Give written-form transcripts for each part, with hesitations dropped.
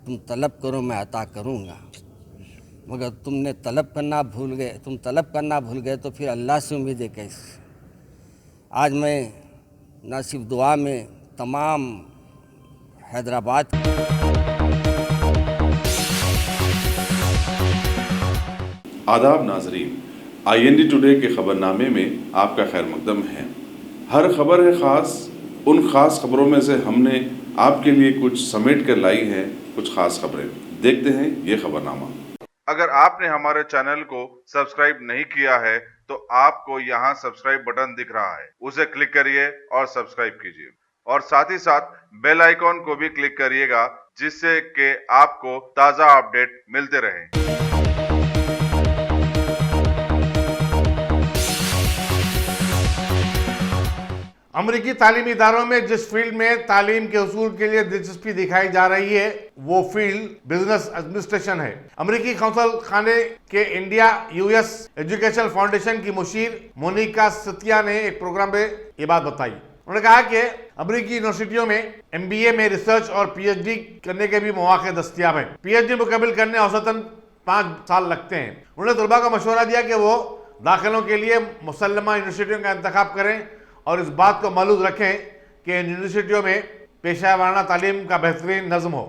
तुम तलब करो मैं अता करूँगा, मगर तुमने तलब करना भूल गए, तुम तलब करना भूल गए तो फिर अल्लाह से उम्मीदें कैसे। आज मैं न सिर्फ दुआ में तमाम हैदराबाद आदाब नाजरीन, IND टुडे के ख़बरनामे में आपका खैर मकदम है। हर खबर है ख़ास, उन ख़ास खबरों में से हमने आपके लिए कुछ समेट कर लाई है कुछ ख़ास खबरें। देखते हैं ये खबरनामा। अगर आपने हमारे चैनल को सब्सक्राइब नहीं किया है तो आपको यहाँ सब्सक्राइब बटन दिख रहा है, उसे क्लिक करिए और सब्सक्राइब कीजिए और साथ ही साथ बेल आइकॉन को भी क्लिक करिएगा, जिससे कि आपको ताज़ा अपडेट मिलते रहें। अमरीकी तालीमी इदारों में जिस फील्ड में तालीम के उसूल के लिए दिलचस्पी दिखाई जा रही है वो फील्ड बिजनेस एडमिनिस्ट्रेशन है। अमरीकी कौंसल खाने के इंडिया US एजुकेशन फाउंडेशन की मुशीर मोनिका सतिया ने एक प्रोग्राम में ये बात बताई। उन्होंने कहा कि अमरीकी यूनिवर्सिटियों में MBA में रिसर्च और PhD करने के भी मौके दस्तियाब हैं। PhD मुकम्मल करने औसतन 5 साल लगते हैं। उन्होंने तलबा को मशवरा दिया कि वो दाखिलों के लिए मुसल्लमा यूनिवर्सिटियों का इंतखाब करें और इस बात को मालूम रखें कि इन यूनिवर्सिटियों में पेशा वाराना तालीम का बेहतरीन नज़्म हो।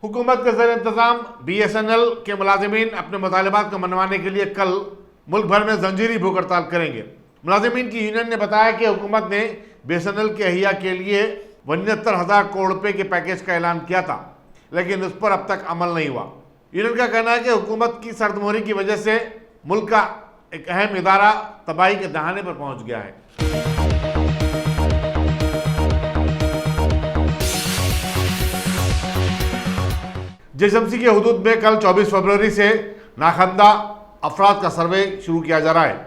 हुकूमत के ज़ेर इंतज़ाम BSNL के मुलाजिमीन अपने मुतालबात को मनवाने के लिए कल मुल्क भर में जंजीरी भूख हड़ताल करेंगे। मुलाजिमीन की यूनियन ने बताया कि हुकूमत ने BSNL के अहिया के लिए 69,000 करोड़ रुपए के पैकेज का ऐलान किया था, लेकिन उस पर अब तक अमल नहीं हुआ। यूनियन का कहना है कि हुकूमत की सर्दमोहरी की वजह से मुल्क का एक अहम इदारा तबाही के दहाने पर पहुंच गया है। JSMC के हुदूद में कल 24 फरवरी से नाखंदा अफराद का सर्वे शुरू किया जा रहा है,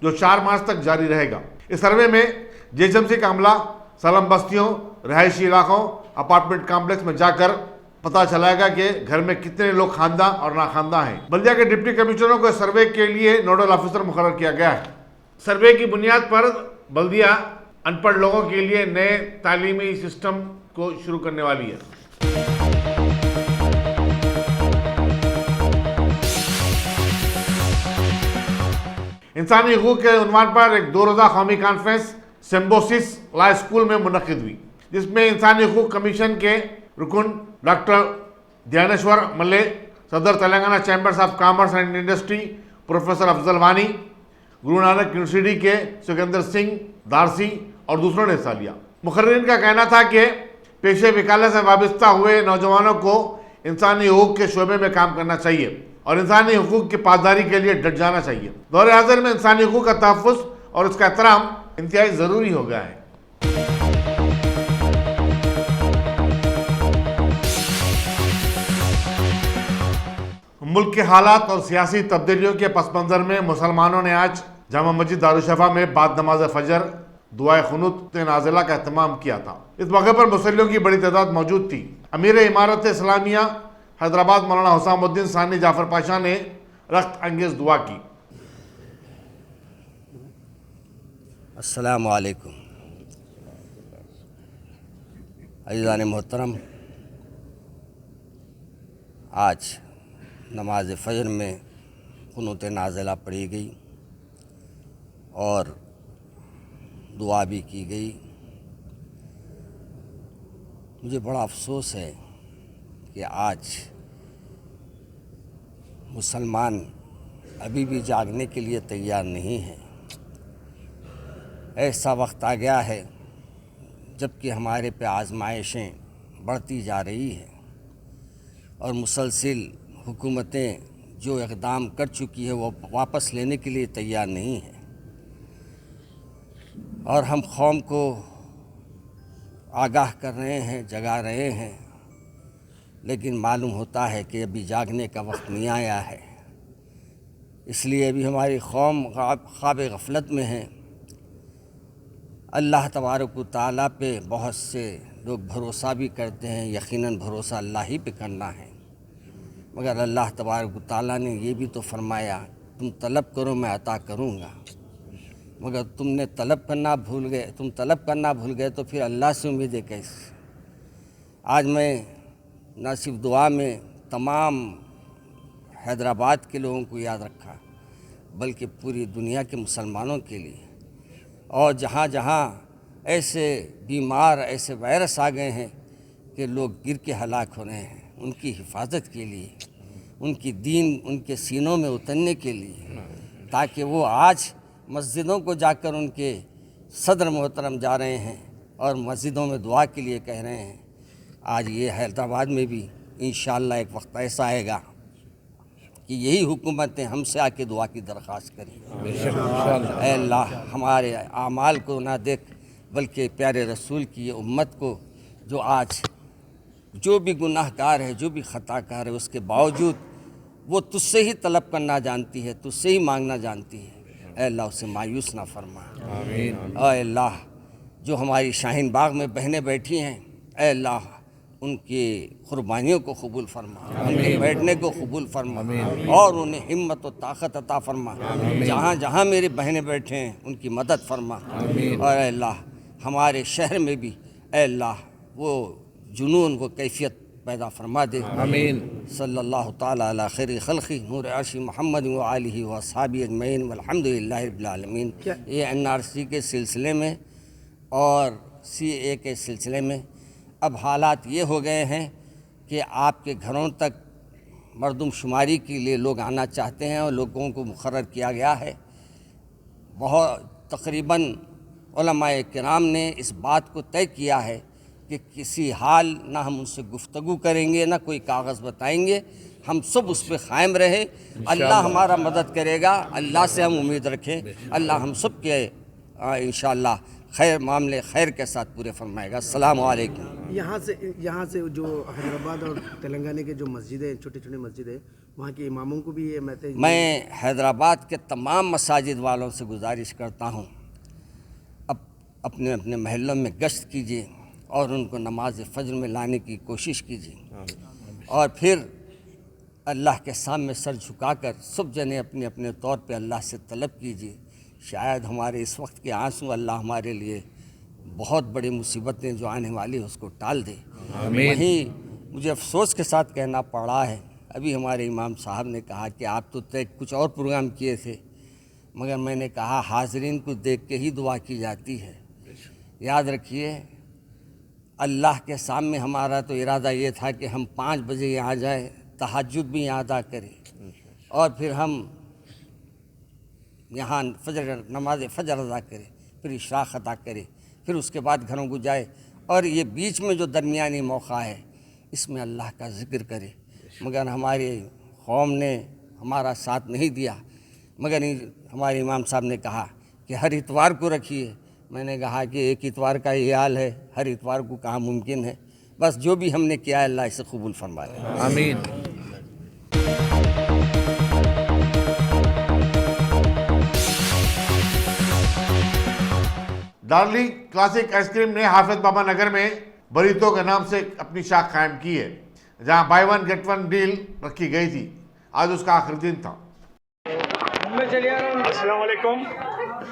जो 4 मार्च तक जारी रहेगा। इस सर्वे में JSMC का अमला सलम बस्तियों, रहायशी इलाकों, अपार्टमेंट कॉम्प्लेक्स में जाकर पता चलाएगा कि घर में कितने लोग खानदा और नाखानदा हैं। बल्दिया के डिप्टी कमिश्नरों को सर्वे के लिए नोडल ऑफिसर मुकर्रर किया गया है। सर्वे की बुनियाद पर बल्दिया अनपढ़ लोगों के लिए नए तालीमी सिस्टम को शुरू करने वाली है। इंसानी हकूक़ के उन्वान पर एक 2 रोज़ा कौमी कॉन्फ्रेंस सिम्बोसिस लॉ स्कूल में मुनक़िद हुई, जिसमें इंसानी हकूक़ कमीशन के रुकन डॉक्टर ध्यानेश्वर मल्ले, सदर Telangana chambers of commerce and industry professor Afzal वानी, गुरु नानक यूनिवर्सिटी के सुखेंद्र सिंह दारसी और दूसरों ने हिस्सा लिया। मुखर्रिरीन का कहना था कि पेशे वकालत से वाबस्ता हुए नौजवानों को इंसानी हकूक़ के शोबे में काम करना चाहिए और इंसानी हकूक़ की पासदारी के लिए डट जाना चाहिए। दौर हाज़िर में इंसानी हकूक़ का तहफ़्फ़ुज़ और उसका एहतराम इंतहाई ज़रूरी हो गया है। मुल्क के हालात और सियासी तब्दीलियों के पस मंज़र में मुसलमानों ने आज जामा मस्जिद दारुशफ़ा में बाद नमाज फजर दुआए खुनूत नाज़िला का एहतमाम किया था। इस मौके पर मुसल्लियों की बड़ी तादाद मौजूद थी। अमीर इमारत इस्लामिया हैदराबाद मौलाना हुसामुद्दीन सानी जाफर पाशा ने रख्त अंगेज़ दुआ की। अस्सलामु अलैकुम अज़ीज़ान मोहतरम, आज नमाज फ़जर में कुनूत नाज़िला पढ़ी गई और दुआ भी की गई। मुझे बड़ा अफसोस है कि आज मुसलमान अभी भी जागने के लिए तैयार नहीं हैं। ऐसा वक्त आ गया है जबकि हमारे पे आजमाइशें बढ़ती जा रही हैं और मुसलसिल हुकूमतें जो इक़दाम कर चुकी है वो वापस लेने के लिए तैयार नहीं है और हम कौम को आगाह कर रहे हैं, जगा रहे हैं, लेकिन मालूम होता है कि अभी जागने का वक्त नहीं आया है। इसलिए अभी हमारी कौम ख्वाब गफलत में है। अल्लाह तबारक व तआला पे बहुत से लोग भरोसा भी करते हैं, यकीनन भरोसा अल्लाह ही पे करना है, मगर अल्लाह तबारक व तआला ने ये भी तो फरमाया तुम तलब करो मैं अता करूँगा, मगर तुमने तलब करना भूल गए, तुम तलब करना भूल गए तो फिर अल्लाह से उम्मीदें कैसे। आज मैं न सिर्फ दुआ में तमाम हैदराबाद के लोगों को याद रखा, बल्कि पूरी दुनिया के मुसलमानों के लिए, और जहाँ जहाँ ऐसे बीमार, ऐसे वायरस आ गए हैं कि लोग गिर के हलाक हो रहे हैं, उनकी हिफाजत के लिए, उनकी दीन उनके सीनों में उतरने के लिए, ताकि वो आज मस्जिदों को जाकर उनके सदर मोहतरम जा रहे हैं और मस्जिदों में दुआ के लिए कह रहे हैं। आज ये हैदराबाद में भी इंशाअल्लाह एक वक्त ऐसा आएगा कि यही हुकूमतें हमसे आके दुआ की दरख्वास्त करें। ऐ अल्लाह, हमारे आमाल को ना देख, बल्कि प्यारे रसूल की ये उम्मत को, जो आज जो भी गुनाहगार है, जो भी ख़ताकार है, उसके बावजूद वो तुझसे ही तलब करना जानती है, तुझसे ही मांगना जानती है। ऐ अल्लाह, उसे मायूस ना फरमा। आमीन। ऐ अल्लाह, जो हमारी शाहीन बाग में बहनें बैठी हैं, ऐ अल्लाह उनकी कुर्बानियों को कबूल फरमा, उनके बैठने को कबूल फरमा, और उन्हें हिम्मत और ताकत अता फरमा। जहाँ जहाँ मेरी बहनें बैठे हैं उनकी मदद फरमा। और ऐ अल्लाह, हमारे शहर में भी ऐ अल्लाह वो जुनून, वो कैफियत पैदा फरमा दे। आमीन। सल्लल्लाहु ताला अला खैर खल्क़ी नूर अर्शी मोहम्मद व आलिहि व अस्हाबी अजमईन वल्हम्दुलिल्लाहि रब्बिल आलमीन। ये NRC के सिलसिले में और CA के सिलसिले में अब हालात ये हो गए हैं कि आपके घरों तक मरदमशुमारी के लिए लोग आना चाहते हैं और लोगों को मुकर्रर किया गया है। बहुत तकरीबन उलमाए किराम ने इस बात को तय किया है कि किसी हाल ना हम उनसे गुफ्तगू करेंगे, ना कोई कागज़ बताएंगे, हम सब उस पर क़ायम रहे। अल्लाह हमारा मदद करेगा, अल्लाह से हम उम्मीद रखें। अल्लाह हम सब के इंशाअल्लाह खैर मामले खैर के साथ पूरे फरमाएगा। अस्सलाम वालेकुम। यहाँ से जो हैदराबाद और तेलंगाना के जो मस्जिदें, छोटे छोटे मस्जिदें, वहाँ के इमामों को भी ये मैं हैदराबाद के तमाम मसाजिद वालों से गुजारिश करता हूँ, अब अपने अपने महलों में गश्त कीजिए और उनको नमाज फ़ज्र में लाने की कोशिश कीजिए, और फिर अल्लाह के सामने सर झुकाकर सब जने अपने अपने तौर पे अल्लाह से तलब कीजिए। शायद हमारे इस वक्त के आंसू अल्लाह हमारे लिए बहुत बड़ी मुसीबतें जो आने वाली है उसको टाल दे। वहीं मुझे अफसोस के साथ कहना पड़ा है, अभी हमारे इमाम साहब ने कहा कि आप तो तय कुछ और प्रोग्राम किए थे, मगर मैंने कहा हाज़रीन को देख के ही दुआ की जाती है। याद रखिए, अल्लाह के सामने हमारा तो इरादा ये था कि हम 5 बजे यहाँ जाए, तहज्जुद भी यहाँ अदा करें, और फिर हम यहाँ नमाज फ़ज्र अदा करें, फिर इशराक़ अदा करें, फिर उसके बाद घरों को जाए, और ये बीच में जो दरमियानी मौका है इसमें अल्लाह का ज़िक्र करे। मगर हमारे कौम ने हमारा साथ नहीं दिया, मगर हमारे इमाम साहब ने कहा कि हर इतवार को रखिए। मैंने कहा कि एक इतवार का ये हाल है, हर इतवार को कहाँ मुमकिन है। बस जो भी हमने किया है अल्लाह इसे कबूल फरमाए। आमीन। डार्लिंग क्लासिक आइसक्रीम ने हाफिज बाबा नगर में बरीतो के नाम से अपनी शाख कायम की है, जहां बाय 1 गेट 1 डील रखी गई थी। आज उसका आखिरी दिन था। अस्सलाम वालेकुम,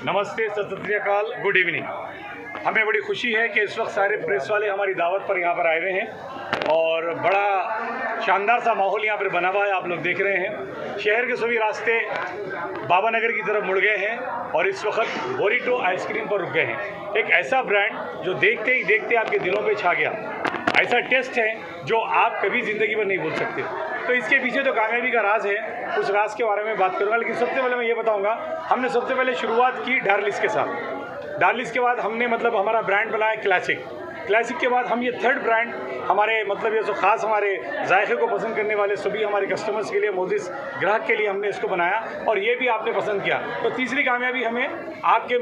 नमस्ते, सत श्री अकाल, गुड इवनिंग। हमें बड़ी खुशी है कि इस वक्त सारे प्रेस वाले हमारी दावत पर यहाँ पर आए हुए हैं और बड़ा शानदार सा माहौल यहाँ पर बना हुआ है। आप लोग देख रहे हैं शहर के सभी रास्ते बाबा नगर की तरफ मुड़ गए हैं और इस वक्त बोरीटो आइसक्रीम पर रुक गए हैं। एक ऐसा ब्रांड जो देखते ही देखते आपके दिलों पे छा गया, ऐसा टेस्ट है जो आप कभी ज़िंदगी में नहीं भूल सकते। तो इसके पीछे जो कामयाबी का राज है, उस राज के बारे में बात करूँगा, लेकिन सबसे पहले मैं ये बताऊँगा, हमने सबसे पहले शुरुआत की डार्लिस के साथ। डार्लिस के बाद हमने हमारा ब्रांड बनाया क्लासिक। क्लासिक के बाद हम ये थर्ड ब्रांड हमारे ये जो ख़ास हमारे जायके को पसंद करने वाले सभी हमारे कस्टमर्स के लिए, मोदिस ग्राहक के लिए हमने इसको बनाया और ये भी आपने पसंद किया। तो तीसरी कामयाबी हमें आपके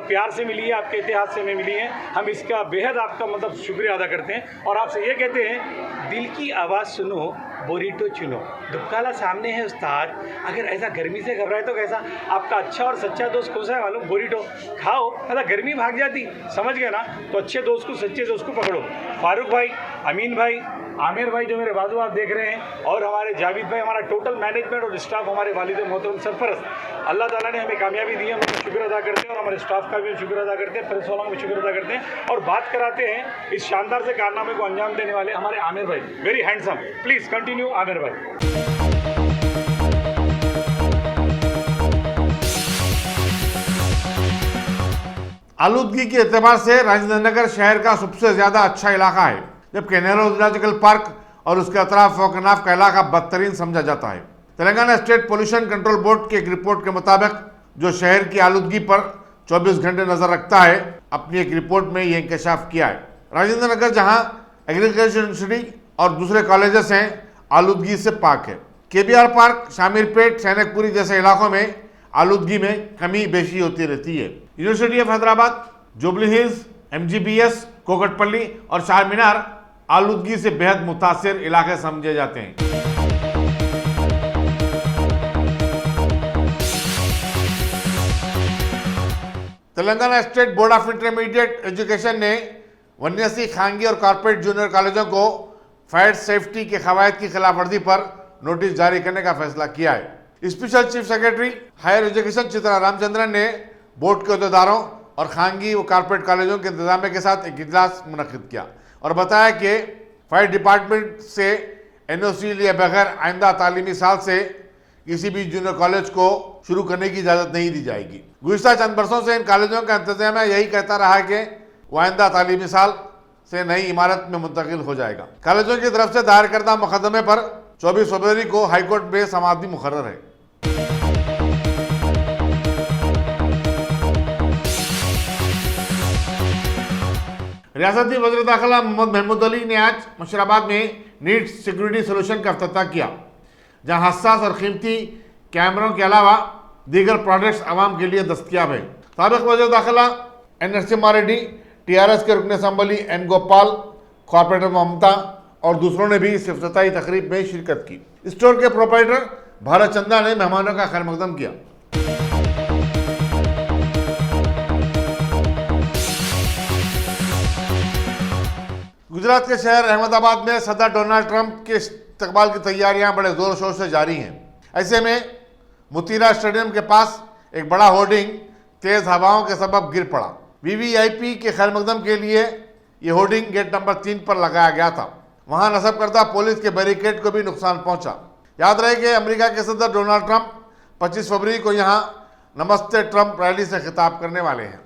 प्यार से मिली है, आपके इतिहाद से हमें मिली है। हम इसका बेहद आपका शुक्रिया अदा करते हैं और आपसे ये कहते हैं, दिल की आवाज़ सुनो, बोरीटो चुनो। दुबकाला सामने है उस्ताद, अगर ऐसा गर्मी से घबराए तो कैसा। आपका अच्छा और सच्चा दोस्त कौन सा है मालूम? बोरीटो खाओ, गर्मी भाग जाती, समझ गए ना। तो अच्छे दोस्त को, सच्चे दोस्त को पकड़ो। फारूक भाई, अमीन भाई, आमिर भाई जो मेरे बाजू आप देख रहे हैं, और हमारे जावेद भाई, हमारा टोटल मैनेजमेंट और स्टाफ, हमारे वालिद मोहतरम सरफरस्त, अल्लाह ताला ने हमें कामयाबी दी है, हम उनका शुक्र अदा करते हैं और हमारे स्टाफ का भी शुक्र अदा करते हैं, प्रेस वालों का भी शुक्र अदा करते हैं। और बात कराते हैं इस शानदार से कारनामे को अंजाम देने वाले हमारे आमिर भाई, very handsome. Please continue Aamir भाई। आलूदगी के एतबार से राजेंद्र नगर शहर का सबसे ज्यादा अच्छा इलाका है, जबकि नेहरू जूलॉजिकल पार्क और उसके अतराफ वोकनाफ का इलाका बदतरीन समझा जाता है। Telangana state pollution control board की एक रिपोर्ट के मुताबिक, जो शहर की आलूदगी पर 24 घंटे नजर रखता है, अपनी एक रिपोर्ट में यह इंकशाफ किया है। राजेंद्र नगर, जहां एग्रीकल्चर यूनिवर्सिटी और दूसरे कॉलेजेस हैं, आलूदगी से पाक है। केबीआर पार्क, शामिरपेट, सैनिकपुरी जैसे इलाकों में आलूदगी में कमी बेशी होती रहती है। University of Hyderabad, jubilee hills, MGBS, Kukatpally और चार मीनार आलूदगी से बेहद मुतासिर इलाके समझे जाते हैं। Telangana state board of intermediate education ने वन्यसी, खांगी और कॉर्पोरेट जूनियर कॉलेजों को फायर सेफ्टी के कवायद की खिलाफवर्जी पर नोटिस जारी करने का फैसला किया है। Special chief secretary higher education Chitra Ramachandran ने बोर्ड के अहदेदारों और खांगी व कॉर्पोरेट कॉलेजों के इंतजामिया के साथ एक इजलास मुनक्किद किया और बताया कि फायर डिपार्टमेंट से NOC लिए बगैर आइंदा तालीमी साल से किसी भी जूनियर कॉलेज को शुरू करने की इजाज़त नहीं दी जाएगी। गुज़िश्ता चंद बरसों से इन कॉलेजों का इंतजामिया यही कहता रहा है कि वह आइंदा तालीमी साल से नई इमारत में मुंतकिल हो जाएगा। कॉलेजों की तरफ से दायर करदा मुकदमे पर 24 फरवरी को हाईकोर्ट में समाअत भी मुकर्रर है। रियासती वज़ीर दाखिला मोहम्मद महमूद अली ने आज मुशराबाद में नीट सिक्योरिटी सोल्यूशन का इफ्तिताह किया, जहां हसास और कीमती कैमरों के अलावा दीगर प्रोडक्ट्स आवाम के लिए दस्तयाब है। साबिक वज़ीर दाखिला N. रेड्डी, TRS के रुकन असम्बली N. गोपाल, कॉर्पोरेटर ममता और दूसरों ने भी इस इफ्तिताही तकरीब में शिरकत की। स्टोर के प्रोप्राइटर भारत चंदा ने मेहमानों का खैर मकदम किया। गुजरात के शहर अहमदाबाद में सदर डोनाल्ड ट्रंप के इस्तकबाल की तैयारियां बड़े जोर शोर से जारी हैं। ऐसे में मुतीरा स्टेडियम के पास एक बड़ा होर्डिंग तेज हवाओं के सबब गिर पड़ा। VVIP के खैर मकदम के लिए ये होर्डिंग गेट नंबर 3 पर लगाया गया था। वहां नस्ब करदा पुलिस के बैरिकेड को भी नुकसान पहुंचा। याद रहे कि अमेरिका के सदर डोनाल्ड ट्रंप 25 फरवरी को यहां नमस्ते ट्रंप रैली से खिताब करने वाले हैं।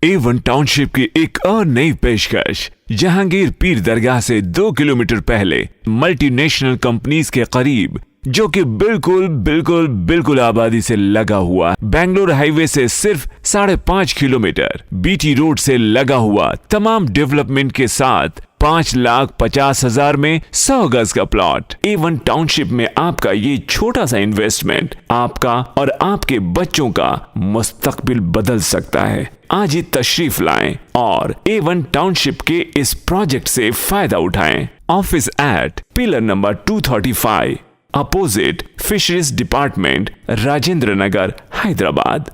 A1 टाउनशिप की एक और नई पेशकश। जहांगीर पीर दरगाह से 2 किलोमीटर पहले मल्टीनेशनल कंपनीज के करीब, जो कि बिल्कुल आबादी से लगा हुआ, बेंगलोर हाईवे से सिर्फ 5.5 किलोमीटर, BT रोड से लगा हुआ, तमाम डेवलपमेंट के साथ 5,50,000 में 100 गज का प्लॉट। A1 टाउनशिप में आपका ये छोटा सा इन्वेस्टमेंट आपका और आपके बच्चों का मुस्तकबिल बदल सकता है। आज ही तशरीफ लाएं और A1 टाउनशिप के इस प्रोजेक्ट से फायदा उठाएं। Office at pillar number 235, opposite fisheries department, Rajendra Nagar, Hyderabad.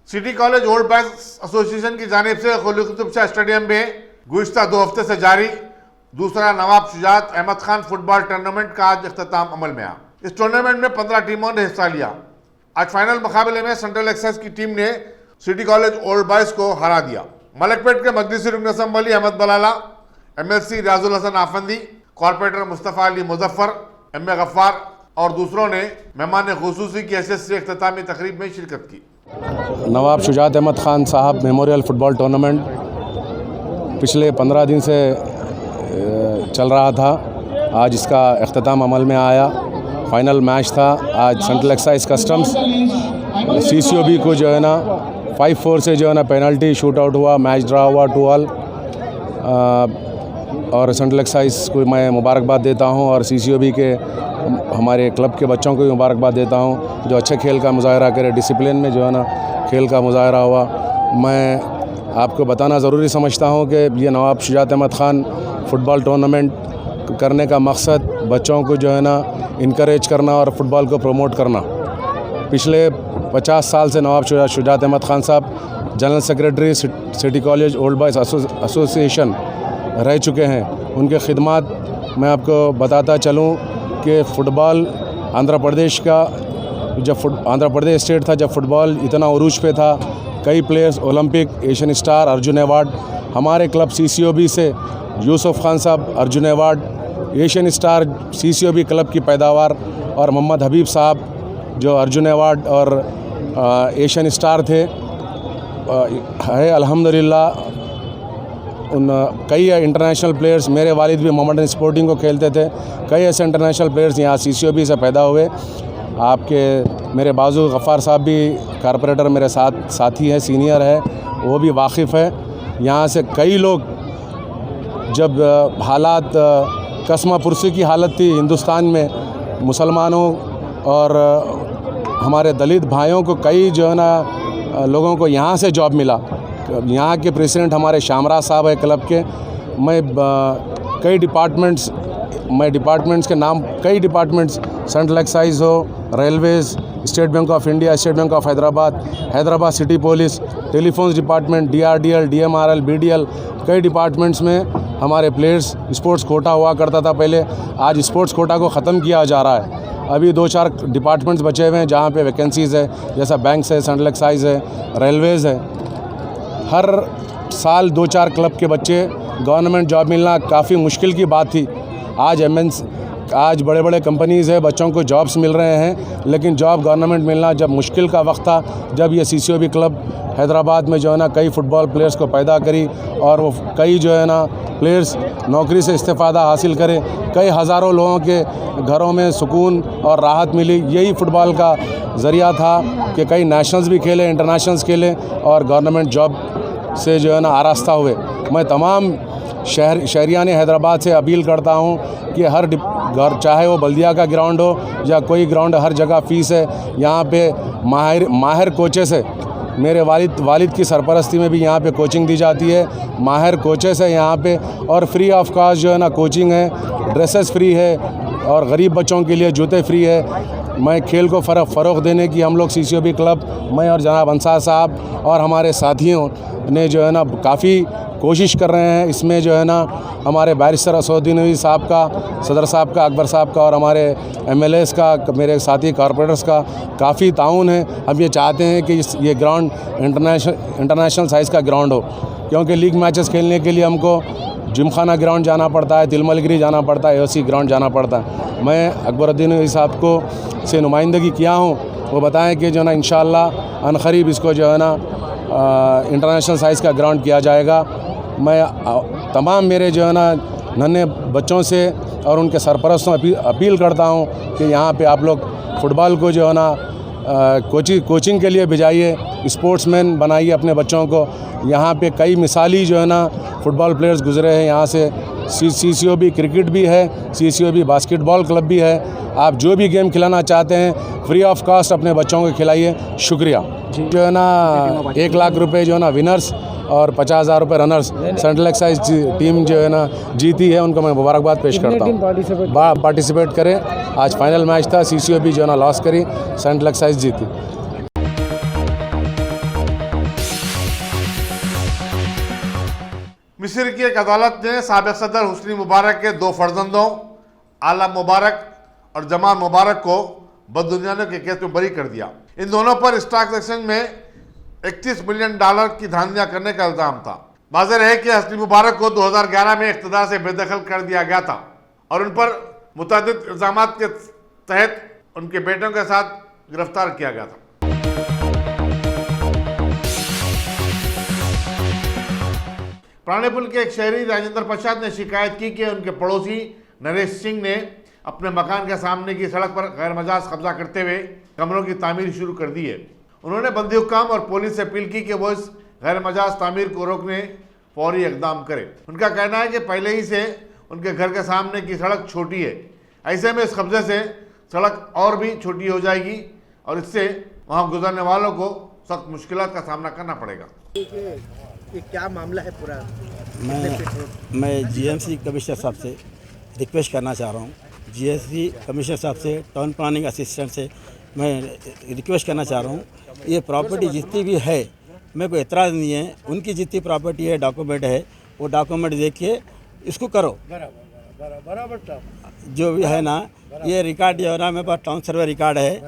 City college old boys association की जानिब से कुली कुतुब शाह स्टेडियम में गुज़िश्ता 2 हफ्ते से जारी दूसरा नवाब शुजात अहमद खान फुटबॉल टूर्नामेंट का आज इख्तिताम अमल में आया। इस टूर्नामेंट में 15 टीमों ने हिस्सा लिया। आज फाइनल मुकाबले में सेंट्रल एक्साइज की टीम ने सिटी कॉलेज ओल्ड बॉयज को हरा दिया। मलकपेट के मजलिसी रुकन assembly Ahmed Balala, MLC Riyazul Hasan Afandi, corporator Mustafa Ali Muzaffar, MA Gaffar और दूसरों ने मेहमान खुसूसी की हैसियत से इख्तितामी तकरीब में शिरकत की। नवाब शुजात अहमद खान साहब मेमोरियल फुटबॉल टूर्नामेंट पिछले 15 दिन से चल रहा था। आज इसका इख्तिताम अमल में आया। फाइनल मैच था। आज सेंट्रल एक्साइज कस्टम्स CCOB को जो है ना 5-4 से जो है ना पेनल्टी शूट आउट हुआ, मैच ड्रा हुआ 2-2। और सेंट्रल एक्साइज को मैं मुबारकबाद देता हूं और CCOB के हमारे क्लब के बच्चों को भी मुबारकबाद देता हूं जो अच्छे खेल का मुजाहरा करे, डिसिप्लिन में जो है ना खेल का मुजाहरा हुआ। मैं आपको बताना ज़रूरी समझता हूं कि ये नवाब शुजात अहमद खान फुटबॉल टूर्नामेंट करने का मकसद बच्चों को जो है ना इनकरेज करना और फुटबॉल को प्रमोट करना। पिछले 50 साल से नवाब शुजात अहमद ख़ान साहब general secretary city college old boys association रह चुके हैं। उनके खिदमात मैं आपको बताता चलूं कि फ़ुटबॉल आंध्र प्रदेश का जब आंध्र प्रदेश स्टेट था, जब फुटबॉल इतना उरूज पे था, कई players Olympic, Asian star, Arjun award, हमारे क्लब CCOB से यूसुफ खान साहब Arjun award, Asian star CCOB club की पैदावार, और मोहम्मद हबीब साहब जो अर्जुन अवार्ड और एशियन स्टार थे है अल्हम्दुलिल्लाह। उन कई इंटरनेशनल प्लेयर्स, मेरे वालिद भी मोहम्मदन स्पोर्टिंग को खेलते थे, कई ऐसे इंटरनेशनल प्लेयर्स यहाँ CCOB से पैदा हुए। आपके मेरे बाजू गफ़ार साहब भी कारपोरेटर मेरे साथी है, सीनियर है, वो भी वाकिफ़ है। यहाँ से कई लोग, जब हालात कसमा पुरसी की हालत थी हिंदुस्तान में, मुसलमानों और हमारे दलित भाइयों को कई जो है ना लोगों को यहाँ से जॉब मिला। यहाँ के प्रेसिडेंट हमारे शामराज साहब है क्लब के। कई डिपार्टमेंट्स के नाम, कई डिपार्टमेंट्स, सेंट्रल एक्साइज हो, Railways, state bank of India, state bank of Hyderabad city police, telephones department, DRDL, DMRL, BDL, कई डिपार्टमेंट्स में हमारे प्लेयर्स, स्पोर्ट्स कोटा हुआ करता था पहले, आज स्पोर्ट्स कोटा को ख़त्म किया जा रहा है। अभी 2-4 डिपार्टमेंट्स बचे हुए हैं जहाँ पे वैकेंसीज़ है, जैसा बैंक्स है, सेंट्रल एक्साइज है, रेलवेज़ है। हर साल 2-4 क्लब के बच्चे, गवर्नमेंट जॉब मिलना काफ़ी मुश्किल की बात थी। आज बड़े बड़े कंपनीज़ है, बच्चों को जॉब्स मिल रहे हैं, लेकिन जॉब गवर्नमेंट मिलना जब मुश्किल का वक्त था, जब ये CCOB क्लब हैदराबाद में जो है ना कई फुटबॉल प्लेयर्स को पैदा करी, और वो कई जो है ना प्लेयर्स नौकरी से इस्तीफ़ादा हासिल करे, कई हज़ारों लोगों के घरों में सुकून और राहत मिली। यही फ़ुटबॉल का ज़रिया था कि कई नेशनल्स भी खेले, इंटरनेशनल्स खेले, और गवर्नमेंट जॉब से जो है ना आरास्ता हुए। मैं तमाम शहरियान हैदराबाद से अपील करता हूँ कि हर घर, चाहे वो बल्दिया का ग्राउंड हो या कोई ग्राउंड, हर जगह फ़ीस है। यहाँ पे माहिर कोचेस है, मेरे वालिद की सरपरस्ती में भी यहाँ पे कोचिंग दी जाती है। माहिर कोचेस है यहाँ पे, और फ्री ऑफ कॉस्ट जो है ना कोचिंग है, ड्रेसेस फ्री है, और गरीब बच्चों के लिए जूते फ्री है। मैं खेल को फ़रोग़ देने की हम लोग CCOB क्लब, मैं और जनाब अंसार साहब और हमारे साथियों ने जो है ना काफ़ी कोशिश कर रहे हैं। इसमें जो है ना हमारे बैरिस्टर असदुद्दीन नदवी साहब का, सदर साहब का, अकबर साहब का, और हमारे MLAs का, मेरे साथी कारपोरेटर्स का काफ़ी ताउन है। हम ये चाहते हैं कि ये ग्राउंड इंटरनेशनल साइज़ का ग्राउंड हो, क्योंकि लीग मैचेस खेलने के लिए हमको जिमखाना ग्राउंड जाना पड़ता है, तिलमलगिरी जाना पड़ता है, AOC ग्राउंड जाना पड़ता है। मैं अकबरुद्दीन नदवी साहब को से नुमाइंदगी किया हूँ, वो बताएं कि जो ना इंशाअल्लाह अनक़रीब इसको जो है ना इंटरनेशनल साइज़ का ग्राउंड किया जाएगा। मैं तमाम मेरे जो है ना नन्हे बच्चों से और उनके सरपरस्तों अपील करता हूँ कि यहाँ पे आप लोग फुटबॉल को जो है ना कोचिंग के लिए भिजाइए, स्पोर्ट्समैन बनाइए अपने बच्चों को। यहाँ पे कई मिसाली जो है ना फुटबॉल प्लेयर्स गुजरे हैं यहाँ से। CCOB क्रिकेट भी है, CCOB बास्केटबॉल क्लब भी है। आप जो भी गेम खिलाना चाहते हैं फ्री ऑफ कॉस्ट अपने बच्चों को खिलाइए। शुक्रिया। जो है ना 1 लाख रुपए जो है ना विनर्स और 50,000 रुपये रनर्स सेंट्रल एक्साइज टीम जो है ना जीती है, उनको मैं मुबारकबाद पेश करता हूँ। पार्टिसिपेट करें। आज फाइनल मैच था, CCOB जो है ना लॉस करी, सेंट्रल एक्साइज जीती। मिस्र की एक अदालत ने साबिक़ सदर हुस्नी मुबारक के 2 फर्जंदों आलम मुबारक और जमाल मुबारक को बददुनियाओं के केस में बरी कर दिया। इन दोनों पर स्टॉक एक्सचेंज में $31 मिलियन की धांधलियां करने का इल्जाम था। वाज़ेह है कि हुस्नी मुबारक को 2011 में इक़्तिदार से बेदखल कर दिया गया था और उन पर मुतअद्दिद इल्जामात के तहत उनके बेटों के साथ गिरफ्तार किया गया था। प्राणीपुल के एक शहरी राजेंद्र प्रसाद ने शिकायत की कि उनके पड़ोसी नरेश सिंह ने अपने मकान के सामने की सड़क पर गैर मजाज कब्जा करते हुए कमरों की तामीर शुरू कर दी है। उन्होंने बंदी हुक्काम और पुलिस से अपील की कि वो इस गैर मजाज तामीर को रोकने फौरी इकदाम करे। उनका कहना है कि पहले ही से उनके घर के सामने की सड़क छोटी है, ऐसे में इस कब्जे से सड़क और भी छोटी हो जाएगी और इससे वहाँ गुजरने वालों को सख्त मुश्किलात का सामना करना पड़ेगा। ये क्या मामला है पूरा? मैं GMC कमिश्नर साहब से रिक्वेस्ट करना चाह रहा हूँ जीएसटी कमिश्नर साहब से, टाउन प्लानिंग असिस्टेंट से मैं रिक्वेस्ट करना चाह रहा हूँ, ये प्रॉपर्टी जितनी भी है मेरे को एतराज़ नहीं है, उनकी जितनी प्रॉपर्टी है डॉक्यूमेंट है वो डॉक्यूमेंट देख के इसको करो जो भी है ना। ये रिकॉर्ड जो है ना मेरे पास टाउन सर्वे रिकॉर्ड है,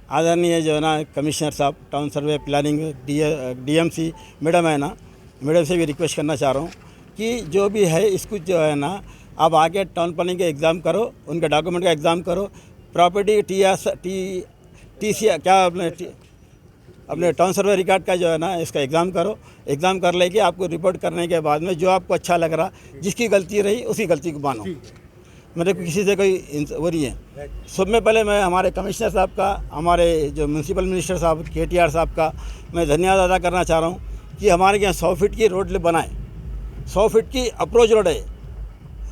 आदरणीय जो है ना कमिश्नर साहब टाउन सर्वे प्लानिंग डीएमसी मैडम है ना, मैडम से भी रिक्वेस्ट करना चाह रहा हूँ कि जो भी है इसको जो है ना आप आगे टाउन प्लानिंग का एग्ज़ाम करो, उनके डॉक्यूमेंट का एग्ज़ाम करो, प्रॉपर्टी टी क्या अपने टाउन सर्वे रिकॉर्ड का जो है ना इसका एग्ज़ाम करो, एग्ज़ाम कर लेके आपको रिपोर्ट करने के बाद में जो आपको अच्छा लग रहा, जिसकी गलती रही उसी गलती को मानो, मेरे को किसी से कोई वो नहीं है। सब में पहले मैं हमारे कमिश्नर साहब का, हमारे जो म्यूनसिपल मिनिस्टर साहब KTR साहब का मैं धन्यवाद अदा करना चाह रहा हूँ कि हमारे यहाँ 100 फीट की रोड बनाए, 100 फीट की अप्रोच रोड है।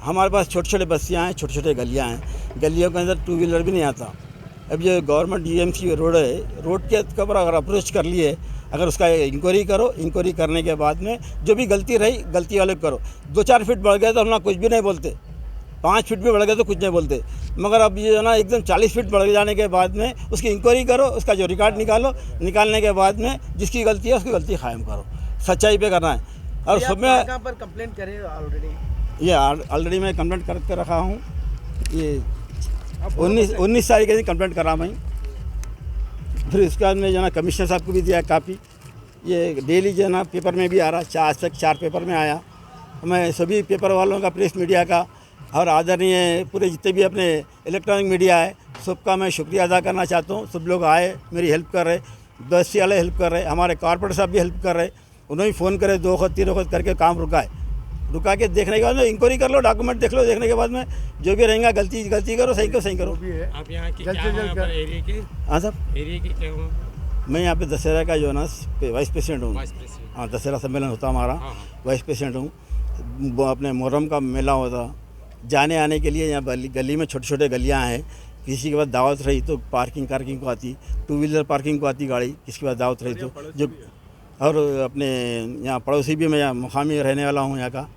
हमारे पास छोटे छोटे बस्तियाँ हैं, छोटे छोटे गलियाँ हैं, गलियों के अंदर 2 व्हीलर भी नहीं आता। अब ये गवर्नमेंट DMC रोड है, रोड के ऊपर अगर अप्रोच कर लिए, अगर उसका इंक्वायरी करो, इंक्वायरी करने के बाद में जो भी गलती रही गलती वाले करो। 2-4 फीट बढ़ गए तो हम ना कुछ भी नहीं बोलते, 5 फीट भी बढ़ गए तो कुछ नहीं बोलते, मगर अब ये ना एकदम 40 फीट बढ़ जाने के बाद में उसकी इंक्वायरी करो, उसका जो रिकॉर्ड निकालो, निकालने के बाद में जिसकी गलती है उसकी गलती कायम करो, सच्चाई पे करना है। और सब में पर कंप्लेंट करें ऑलरेडी, ये ऑलरेडी मैं कंप्लेंट करके रखा हूँ, ये 19 तारीख के दिन कंप्लेंट करा मैं। फिर उसके बाद में जो है ना कमिश्नर साहब को भी दिया कापी, ये डेली जो है ना पेपर में भी आ रहा, आज तक 4 पेपर में आया। मैं सभी पेपर वालों का, प्रेस मीडिया का और आदरणीय पूरे जितने भी अपने इलेक्ट्रॉनिक मीडिया है सबका मैं शुक्रिया अदा करना चाहता हूँ। सब लोग आए, मेरी हेल्प कर रहे, बस्ती वाले हेल्प कर रहे, हमारे कॉर्पोरेटर साहब भी हेल्प कर रहे, उन्होंने भी फ़ोन करे 2 वक्त 3 वक्त करके काम रुका के देखने के बाद में इंक्वायरी कर लो, डॉक्यूमेंट देख लो, देखने के बाद में जो भी रहेगा गलती करो, सही करो। आप यहाँ की क्या एरिया के? हाँ साहब, एरिया की क्या हो? मैं यहाँ पे दशहरा का जो है ना वाइस प्रेसिडेंट हूँ। हाँ, दशहरा सम्मेलन होता हमारा, वाइस प्रेसिडेंट हूँ। वो अपने मुहर्रम का मेला होता, जाने आने के लिए यहाँ गली में छोटे छोटे गलियाँ हैं, किसी के पास दावत रही तो पार्किंग को आती, 2 व्हीलर पार्किंग को आती गाड़ी, किसी के पास दावत रही तो जो। और अपने यहाँ पड़ोसी भी मैं यहाँ मुकामी रहने वाला हूँ यहाँ का,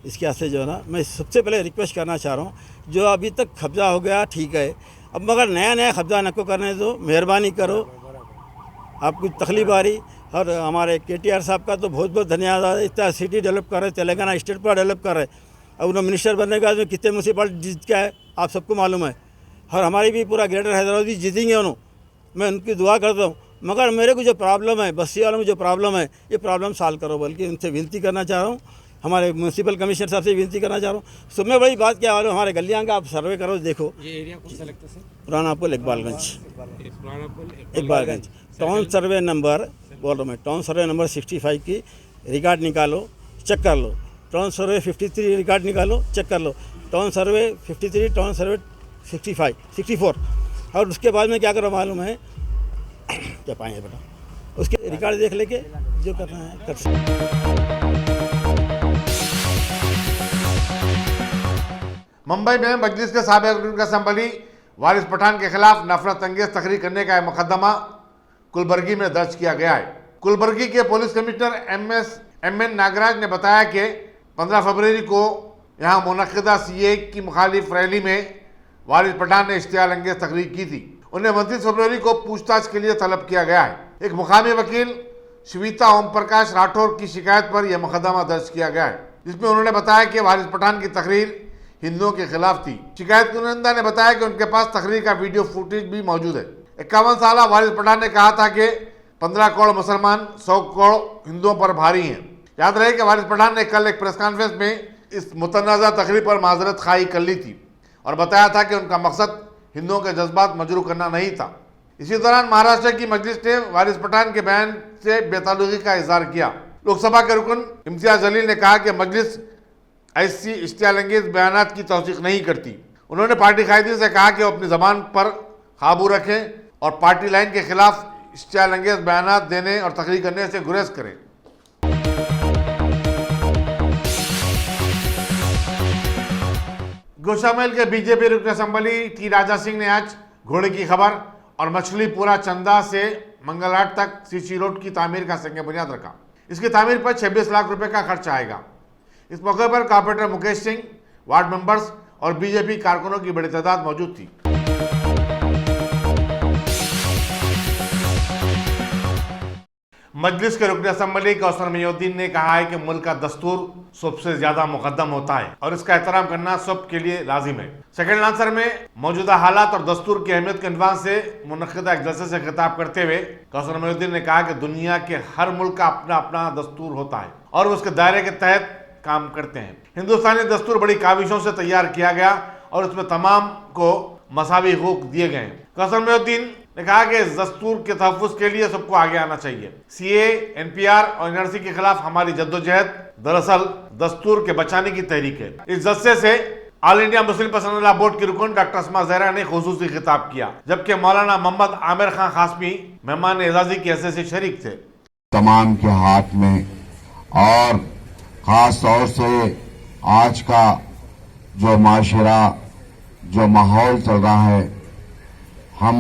इसके वास्ते जो है ना मैं सबसे पहले रिक्वेस्ट करना चाह रहा हूँ, जो अभी तक कब्ज़ा हो गया ठीक है, अब मगर नया कब्ज़ा नको करने दो, मेहरबानी करो, आपको तकलीफ आ रही। और हमारे KTR साहब का तो बहुत बहुत धन्यवाद, इतना सिटी डेवलप कर रहे, तेलंगाना स्टेट पर डेवलप कर रहे। अब उन्होंने मिनिस्टर बनने के बाद में कितने म्यूनसिपालिटी जीत के है आप सबको मालूम है, और हमारी भी पूरा ग्रेटर हैदराबाद भी जीतेंगे उन्होंने, मैं उनकी दुआ करता हूँ। मगर मेरे को जो प्रॉब्लम है, बस्ती वालों में जो प्रॉब्लम है, ये प्रॉब्लम सॉल्व करो, बल्कि उनसे विनती करना चाह रहा हूँ, हमारे म्यूनसिपल कमिश्नर साहब से विनती करना चाह रहा हूँ। सब में बड़ी बात क्या है, हमारे गलियाँ का आप सर्वे करो, देखो। ये एरिया कौन सा लगता है सर? पुराना पुल इकबालगंज टाउन सर्वे नंबर बोल रहा हूँ मैं, टाउन सर्वे नंबर 65 की रिकॉर्ड निकालो, चेक कर लो। टाउन सर्वे 53 रिकॉर्ड निकालो, चेक कर लो। टाउन सर्वे 53, टाउन सर्वे 65, 64। और उसके बाद में क्या करो मालूम है, क्या पाएंगे बेटा, उसके रिकॉर्ड देख लेके जो करना है कर सकते। मुंबई में मजलिस के साबिक़ रुकन असेंबली वारिस पठान के खिलाफ नफरत अंगेज तकरीर करने का मुकदमा कुलबर्गी में दर्ज किया गया है। कुलबर्गी के पुलिस कमिश्नर MN नागराज ने बताया कि 15 फरवरी को यहाँ मुनक़िदा CA की मुखालिफ रैली में वारिस पठान ने इश्तियाल अंगेज तकरीर की थी। उन्हें 29 फरवरी को पूछताछ के लिए तलब किया गया है। एक मुकामी वकील श्वेता ओम प्रकाश राठौर की शिकायत पर यह मुकदमा दर्ज किया गया है, जिसमें उन्होंने बताया कि वारिस पठान की तकरीर हिंदुओं के खिलाफ थी। शिकायत कुनिंदा ने बताया कि उनके पास तकरीर का वीडियो फुटेज भी मौजूद है। 51 साल वारिस पठान ने कहा था कि 15 करोड़ मुसलमान 100 करोड़ हिंदुओं पर भारी हैं। याद रहे कि वारिस पठान ने कल एक प्रेस कॉन्फ्रेंस में इस मुतनाज़ा तकरीर पर माजरत खाई कर ली थी और बताया था कि उनका मकसद हिंदुओं के जज्बात मजरूह करना नहीं था। इसी दौरान महाराष्ट्र की मजलिस ने वारिस पठान के बयान से बेताल्लुकी का इजहार किया। लोकसभा के रुकन इम्तियाज जलील ने कहा कि मजलिस ऐसी इश्तियाल अंगेज बयानात की तौसीक नहीं करती। उन्होंने पार्टी कायदे से कहा कि वो अपनी ज़बान पर काबू रखें और पार्टी लाइन के खिलाफ इश्तियाल अंगेज बयानात देने और तकरीर करने से गुरेज करें। गोशामेल के बीजेपी रुकन असेंबली T राजा सिंह ने आज घोड़े की खबर और मछलीपुरा चंदा से मंगलहाट तक सीसी रोड की तामीर का संग बुनियाद रखा। इसकी तामीर पर 26 लाख रुपए का खर्च आएगा। इस मौके पर corporator Mukesh Singh, ward members और बीजेपी कारकुनों की बड़ी तादाद मौजूद थी। मजलिस के रुकन असम्बली कौसर मोइनुद्दीन ने कहा है कि मुल्क का दस्तूर सबसे ज्यादा मुकद्दम होता है और इसका एहतराम करना सब के लिए लाजिम है। सेकंड आंसर में मौजूदा हालात और दस्तूर की अहमियत के अनवान से मुनक़िदा एक जलसे से खिताब करते हुए कौसर मोइनुद्दीन ने कहा कि दुनिया के हर मुल्क का अपना अपना दस्तूर होता है और उसके दायरे के तहत काम करते हैं। हिंदुस्तानी दस्तूर बड़ी काविशों से तैयार किया गया और उसमें तमाम को मसावी हकूक दिए गए। कौसर मोइनुद्दीन ने कहा कि इस दस्तूर के तहफ़्फ़ुज़ के लिए सबको आगे आना चाहिए। सीए, एनपीआर और एनआरसी के खिलाफ हमारी जद्दोजहद दरअसल दस्तूर के बचाने की तहरीक है। इस जलसे से all India Muslim personal board की रुकन डॉक्टर अस्मा ज़हरा ने खुसूसी खिताब किया, जबकि मौलाना मोहम्मद आमिर खान खासमी मेहमान एजाजी की हैसियत से शरीक थे। तमाम के हाथ में और ख़ास तौर से आज का जो माशरा, जो माहौल चल रहा है, हम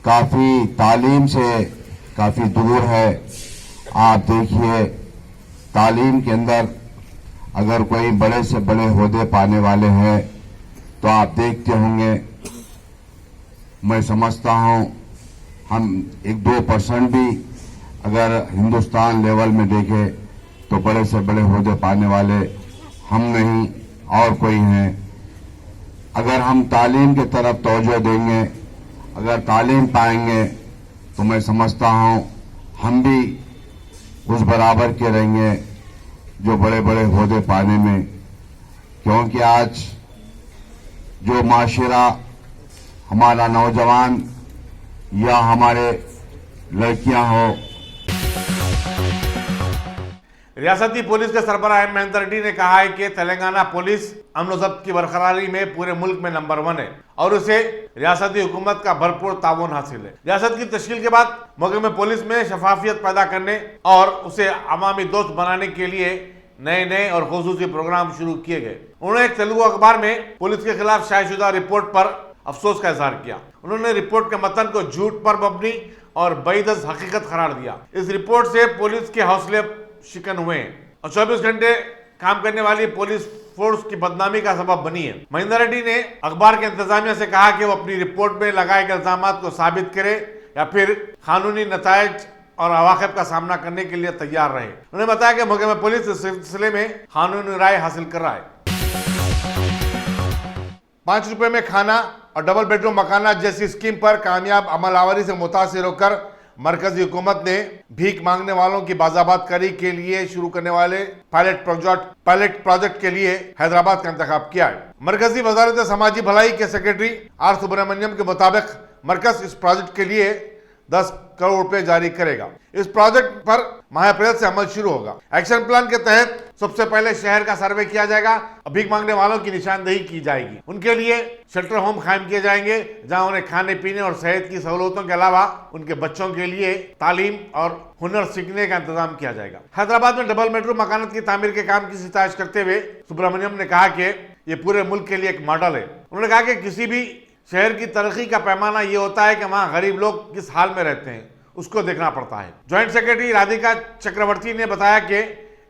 काफ़ी तालीम से काफ़ी दूर है। आप देखिए, तालीम के अंदर अगर कोई बड़े से बड़े ओहदे पाने वाले हैं तो आप देखते होंगे, मैं समझता हूं हम 1-2% भी अगर हिंदुस्तान लेवल में देखें तो बड़े से बड़े ओहदे पाने वाले हम नहीं और कोई हैं। अगर हम तालीम की तरफ तवज्जो देंगे, अगर तालीम पाएंगे तो मैं समझता हूं हम भी उस बराबर के रहेंगे जो बड़े बड़े ओहदे पाने में, क्योंकि आज जो माशरा हमारा नौजवान या हमारे लड़कियां हो। रियासती पुलिस के सरबराह महेंद्र रेड्डी ने कहा है कि तेलंगाना पुलिस अमन व ज़ब्त की बरकरारी में पूरे मुल्क में नंबर 1 है और उसे रियासती हुकूमत का भरपूर ताउन हासिल है। रियासत की तश्कील के बाद मौके में पुलिस में शफाफियत पैदा करने और उसे अवामी दोस्त बनाने के लिए नए और खुसूसी प्रोग्राम शुरू किए गए। उन्होंने एक तेलुगु अखबार में पुलिस के खिलाफ शायदशुदा रिपोर्ट पर अफसोस का इजहार किया। उन्होंने रिपोर्ट के मतन को झूठ पर मबनी और बैदस हकीकत करार दिया। इस रिपोर्ट से पुलिस के हौसले शिकन हुए हैं और 24 घंटे काम करने वाली पुलिस फोर्स की बदनामी का सबब बनी है। महेंद्र रेड्डी ने अखबार के इंतजामिया से कहा कि वो अपनी रिपोर्ट में लगाए गए इल्जामात को साबित करे या फिर कानूनी नतायज और अवाक़िब का सामना करने के लिए तैयार रहे। उन्होंने बताया कि मौके में पुलिस इस सिलसिले में कानूनी राय हासिल कर रहा है। 5 रुपए में खाना और डबल बेडरूम मकाना जैसी स्कीम पर कामयाब अमलावरी से मुतासिर होकर मरकजी हुकूमत ने भीख मांगने वालों की बाज़ाबातकारी के लिए शुरू करने वाले पायलट प्रोजेक्ट के लिए हैदराबाद का इंतखाब किया है। मरकजी वजारत समाजी भलाई के सेक्रेटरी आर सुब्रमण्यम के मुताबिक मरकज इस प्रोजेक्ट के लिए 10 करोड़ रुपए जारी करेगा। इस प्रोजेक्ट पर माह अप्रैल से अमल शुरू होगा। एक्शन प्लान के तहत सबसे पहले शहर का सर्वे किया जाएगा और भीख मांगने वालों की निशानदेही की जाएगी। उनके लिए शेल्टर होम कायम किए जाएंगे जहां उन्हें खाने पीने और सेहत की सहूलतों के अलावा उनके बच्चों के लिए तालीम और हुनर सीखने का इंतजाम किया जाएगा। हैदराबाद में डबल बेडरूम मकानात की तामीर के काम की सिफारिश करते हुए सुब्रमण्यम ने कहा कि ये पूरे मुल्क के लिए एक मॉडल है। उन्होंने कहा कि किसी भी शहर की तरक्की का पैमाना ये होता है कि वहाँ गरीब लोग किस हाल में रहते हैं, उसको देखना पड़ता है। जॉइंट सेक्रेटरी राधिका चक्रवर्ती ने बताया कि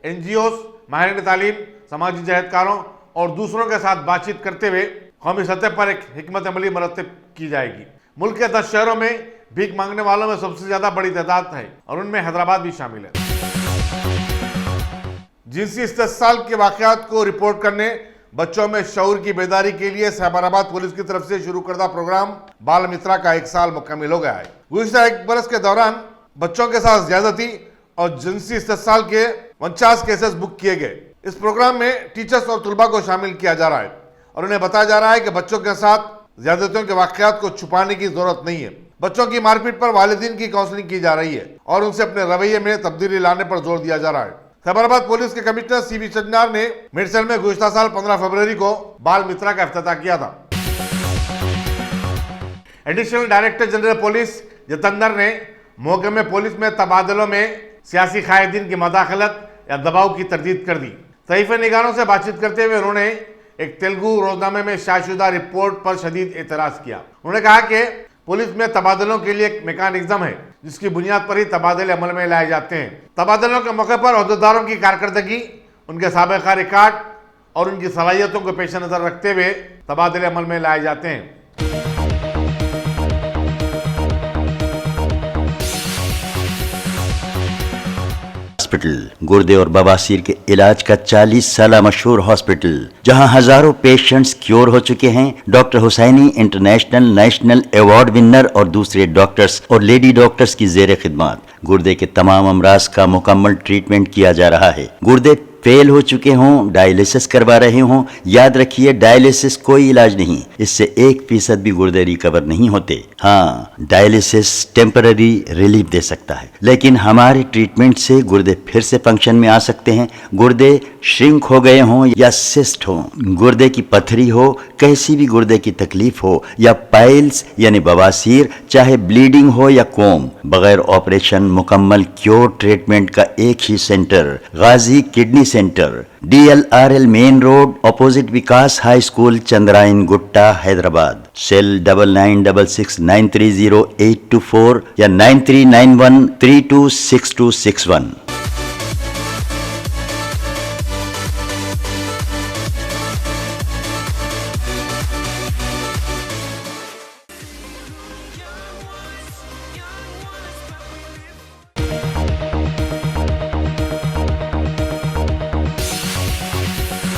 एनजीओ, माहिरीन तालीम, समाजी जहदकारों और दूसरों के साथ बातचीत करते हुए कौमी सतह पर एक हिकमत अमली मरतब की जाएगी। मुल्क के 10 शहरों में भीख मांगने वालों में सबसे ज्यादा बड़ी तादाद है और उनमें हैदराबाद भी शामिल है। जिनसी इस्तेसाल के वाकयात को रिपोर्ट करने, बच्चों में शऊर की बेदारी के लिए साइबराबाद पुलिस की तरफ से शुरू करदा प्रोग्राम बाल मित्रा का 1 साल मुकम्मल हो गया है। गुज़िश्ता 1 बरस के दौरान बच्चों के साथ ज्यादती और जिनसी इस्तेसाल के 49 केसेस बुक किए गए। इस प्रोग्राम में टीचर्स और तुलबा को शामिल किया जा रहा है और उन्हें बताया जा रहा है कि बच्चों के साथ ज्यादतियों के वाकयात को छुपाने की जरूरत नहीं है। बच्चों की मारपीट पर वालिदीन की काउंसलिंग की जा रही है और उनसे अपने रवैये में तब्दीली लाने पर जोर दिया जा रहा है। साइबराबाद पुलिस के कमिश्नर सीवी चन्नार ने मेडसल में गुज़िश्ता साल 15 फरवरी को बाल मित्रा का इफ्तिताह किया था। एडिशनल डायरेक्टर जनरल पुलिस जतंदर ने मौके में पुलिस में तबादलों में सियासी कायदीन की मदाखलत या दबाव की तरदीद कर दी। सहीफे निगारों से बातचीत करते हुए उन्होंने एक तेलुगु रोजनामे में शायदशुदा रिपोर्ट पर शदीद एतराज किया। उन्होंने कहा कि पुलिस में तबादलों के लिए एक मैकेनिज्म है जिसकी बुनियाद पर ही तबादले अमल में लाए जाते हैं। तबादलों के मौके पर ओहदेदारों की कारकर्दगी, उनके साबिका रिकॉर्ड और उनकी सलाहियतों को पेश नजर रखते हुए तबादले अमल में लाए जाते हैं। हॉस्पिटल गुर्दे और बवासीर के इलाज का 40 साल मशहूर हॉस्पिटल, जहां हजारों पेशेंट्स क्योर हो चुके हैं। Doctor Hussaini international national award winner और दूसरे डॉक्टर्स और लेडी डॉक्टर्स की जेर खिदमत गुर्दे के तमाम अमराज का मुकम्मल ट्रीटमेंट किया जा रहा है। गुर्दे फेल हो चुके हों, डायलिसिस करवा रहे हों, याद रखिए डायलिसिस कोई इलाज नहीं, इससे 1% भी गुर्दे रिकवर नहीं होते। हाँ, डायलिसिस टेम्पररी रिलीफ दे सकता है, लेकिन हमारे ट्रीटमेंट से गुर्दे फिर से फंक्शन में आ सकते हैं। गुर्दे श्रिंक हो गए हों या सिस्ट हो, गुर्दे की पथरी हो, कैसी भी गुर्दे की तकलीफ हो या पाइल्स यानी बवासीर, चाहे ब्लीडिंग हो या कोम, बगैर ऑपरेशन मुकम्मल क्योर ट्रीटमेंट का एक ही centre, Ghazi kidney centre, DLRL main road, opposite Vikas high school, Chandrayangutta, Hyderabad. Cell 9966930824 या 9391326261।